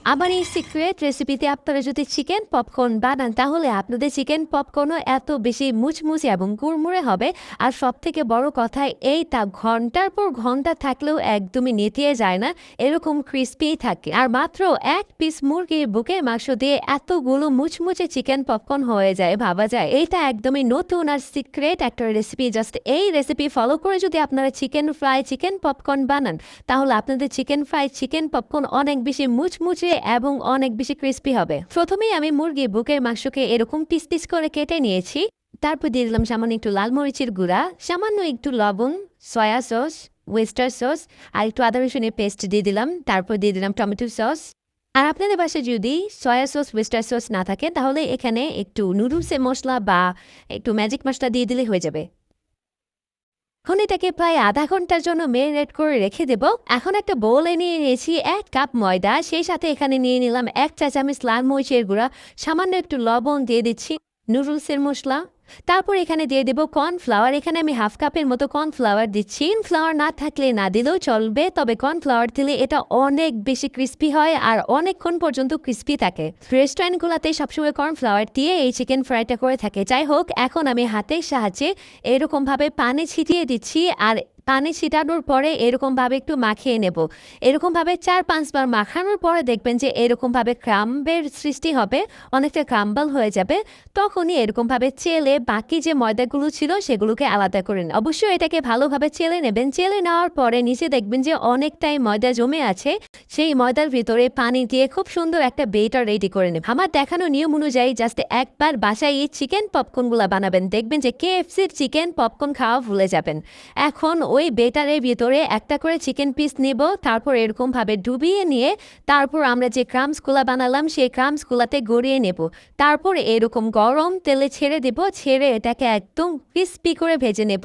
আমার এই সিক্রেট রেসিপিতে আপনারা যদি চিকেন পপকর্ন বানান তাহলে আপনাদের চিকেন পপকর্নও এত বেশি মুচমুচে এবং কুড়মুড়ে হবে। আর সব থেকে বড় কথা, এইটা ঘন্টার পর ঘন্টা থাকলেও একদমই নেতিয়ে যায় না, এরকম ক্রিস্পি থাকে। আর মাত্র এক পিস মুরগির বুকের মাংস দিয়ে এতগুলো মুচমুচে চিকেন পপকর্ন হয়ে যায়, ভাবা যায়। এইটা একদমই নতুন আর সিক্রেট একটা রেসিপি। জাস্ট এই রেসিপি ফলো করে যদি আপনারা চিকেন ফ্রাই চিকেন পপকর্ন বানান তাহলে আপনাদের চিকেন ফ্রাই চিকেন পপকর্ন অনেক বেশি মুচমুচে এবং অনেক বেশি ক্রিস্পি হবে। প্রথমেই আমি মুরগির বুকের মাংসকে এরকম পিস পিস করে কেটে নিয়েছি। তারপর দিয়ে দিলাম সামান্য একটু লাল মরিচের গুঁড়া, সামান্য একটু লবণ, সয়া সস, ওয়েস্টার সস আর একটু আদা রসুনের পেস্ট দিয়ে দিলাম। তারপর দিয়ে দিলাম টমেটো সস। আর আপনাদের বাসায় যদি সয়া সস ওয়েস্টার সস না থাকে তাহলে এখানে একটু নুডলসের মশলা বা একটু ম্যাজিক মশলা দিয়ে দিলে হয়ে যাবে। এখন এটাকে প্রায় আধা ঘন্টার জন্য মেরিনেট করে রেখে দেব। এখন একটা বোলে নিয়ে নিয়েছি 1 কাপ ময়দা, সেই সাথে এখানে নিয়ে নিলাম 1 চা চামচ লাল মরিচের গুঁড়া, সামান্য একটু লবণ দিয়ে দিচ্ছি, নুডলসের মশলা। তারপর এখানে দিয়ে দেবো কর্নফ্লাওয়ার। এখানে আমি হাফ কাপের মতো কর্নফ্লাওয়ার দিচ্ছি। কর্নফ্লাওয়ার না থাকলে না দিলেও চলবে, তবে কর্নফ্লাওয়ার দিলে এটা অনেক বেশি ক্রিস্পি হয় আর অনেকক্ষণ পর্যন্ত ক্রিস্পি থাকে। রেস্টুরেন্টগুলোতে সবসময় কর্নফ্লাওয়ার দিয়ে এই চিকেন ফ্রাইটা করে থাকে। যাই হোক, এখন আমি হাতের সাহায্যে এরকমভাবে পানি ছিটিয়ে দিচ্ছি আর পানি ছিটানোর পরে এরকমভাবে একটু মাখিয়ে নেব। এরকমভাবে 4-5 বার মাখানোর পরে দেখবেন যে এরকমভাবে ক্রাম্বের সৃষ্টি হবে, অনেকটা ক্রাম্বল হয়ে যাবে। তখনই এরকমভাবে চেলে বাকি যে ময়দাগুলো ছিল সেগুলোকে আলাদা করে নেন। অবশ্যই এটাকে ভালোভাবে চেলে নেবেন। চেলে নেওয়ার পরে নিচে দেখবেন যে অনেকটাই ময়দা জমে আছে, সেই ময়দার ভিতরে পানি দিয়ে খুব সুন্দর একটা বেটার রেডি করে নেব। আমার দেখানো নিয়ম অনুযায়ী জাস্ট একবার বাসায় এই চিকেন পপকর্নগুলো বানাবেন, দেখবেন যে KFCর চিকেন পপকর্ন খাওয়া ভুলে যাবেন। এখন ওই বেটারের ভিতরে একটা করে চিকেন পিস নেব, তারপর এরকমভাবে ডুবিয়ে নিয়ে তারপর আমরা যে ক্রাম্সগুলো বানালাম সেই ক্রাম্সগুলোতে গড়িয়ে নেব। তারপর এরকম গরম তেলে ছেড়ে দেব, ছেড়ে এটাকে একদম ক্রিস্পি করে ভেজে নেব।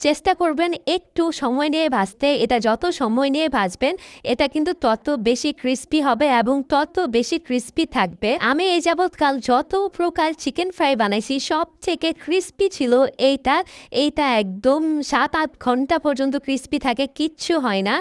চেষ্টা করবেন একটু সময় নিয়ে ভাজতে। এটা যত সময় নিয়ে ভাজবেন এটা কিন্তু তত বেশি ক্রিস্পি হবে এবং তত বেশি ক্রিস্পি থাকবে। আমি এই যাবৎকাল যত প্রকার চিকেন ফ্রাই বানাইছি সব থেকে ক্রিস্পি ছিল এইটা। এইটা একদম 7-8 ঘন্টা পর্যন্ত ক্রিস্পি থাকে, কিচ্ছু হয় না।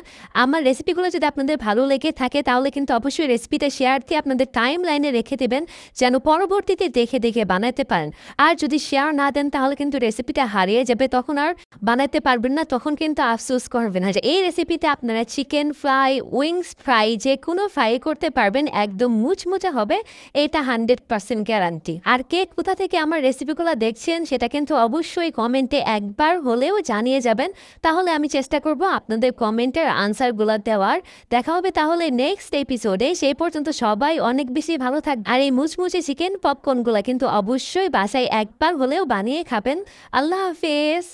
আমার রেসিপিগুলো যদি আপনাদের ভালো লেগে থাকে তাহলে কিন্তু অবশ্যই রেসিপিটা শেয়ার দিয়ে আপনাদের টাইম লাইনে রেখে দেবেন যেন পরবর্তীতে দেখে দেখে বানাতে পারেন। আর যদি শেয়ার না দেন তাহলে কিন্তু রেসিপিটা হারিয়ে যাবে, তখন আর বানাতে পারবেন না, তখন কিন্তু আফসোস করবেন। আর এই রেসিপিতে আপনারা চিকেন ফ্রাই, উইংস ফ্রাই, যে কোনো ফ্রাই করতে পারবেন, একদম মুচমুচে হবে, এটা 100% গ্যারান্টি। আর কে কোথা থেকে আমার রেসিপিগুলো দেখছেন সেটা কিন্তু অবশ্যই কমেন্টে একবার হলেও জানিয়ে যাবেন, তাহলে আমি চেষ্টা করব আপনাদের কমেন্টের আনসারগুলো দেওয়ার। দেখা হবে তাহলে নেক্সট এপিসোডে। সেই পর্যন্ত সবাই অনেক বেশি ভালো থাকবে। আর এই মুচমুচে চিকেন পপকর্নগুলো কিন্তু অবশ্যই বাসায় একবার হলেও বানিয়ে খাবেন। আল্লাহ হাফেজ।